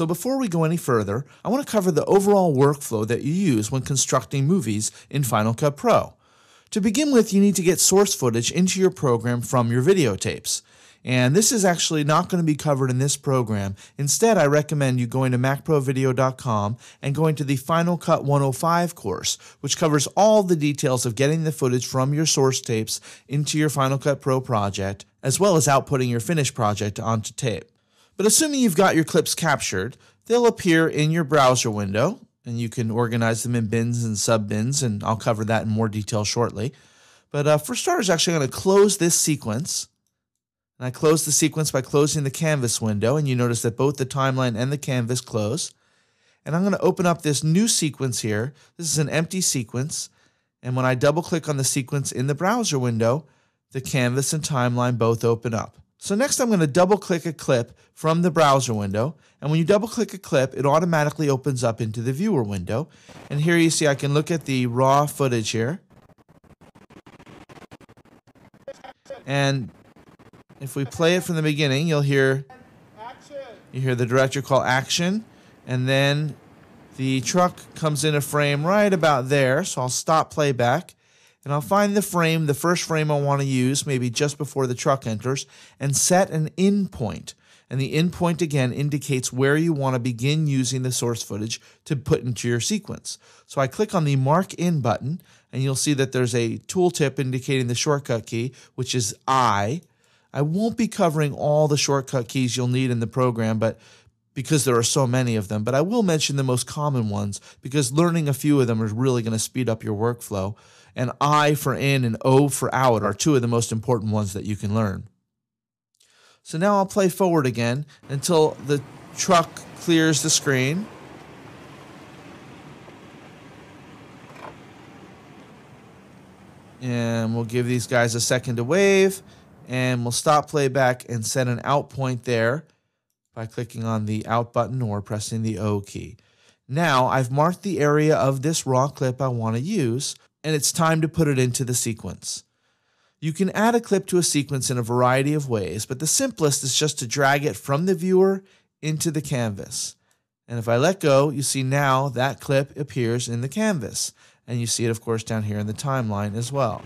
So before we go any further, I want to cover the overall workflow that you use when constructing movies in Final Cut Pro. To begin with, you need to get source footage into your program from your videotapes. And this is actually not going to be covered in this program. Instead, I recommend you going to macprovideo.com and going to the Final Cut 105 course, which covers all the details of getting the footage from your source tapes into your Final Cut Pro project, as well as outputting your finished project onto tape. But assuming you've got your clips captured, they'll appear in your browser window, and you can organize them in bins and sub-bins, and I'll cover that in more detail shortly. But for starters, actually, I'm going to close this sequence. And I close the sequence by closing the canvas window, and you notice that both the timeline and the canvas close. And I'm going to open up this new sequence here. This is an empty sequence, and when I double-click on the sequence in the browser window, the canvas and timeline both open up. So next I'm going to double-click a clip from the browser window, and when you double-click a clip, it automatically opens up into the viewer window. And here you see I can look at the raw footage here. And if we play it from the beginning, you'll hear the director call action, and then the truck comes in a frame right about there, so I'll stop playback, and I'll find the frame, the first frame I want to use, maybe just before the truck enters, and set an in point. And the in point again indicates where you want to begin using the source footage to put into your sequence. So I click on the Mark In button, and you'll see that there's a tooltip indicating the shortcut key, which is I. I won't be covering all the shortcut keys you'll need in the program, but because there are so many of them, but I will mention the most common ones because learning a few of them is really going to speed up your workflow. And I for in and O for out are two of the most important ones that you can learn. So now I'll play forward again until the truck clears the screen. And we'll give these guys a second to wave. And we'll stop playback and set an out point there by clicking on the out button or pressing the O key. Now I've marked the area of this raw clip I want to use, and it's time to put it into the sequence. You can add a clip to a sequence in a variety of ways, but the simplest is just to drag it from the viewer into the canvas. And if I let go, you see now that clip appears in the canvas. And you see it, of course, down here in the timeline as well.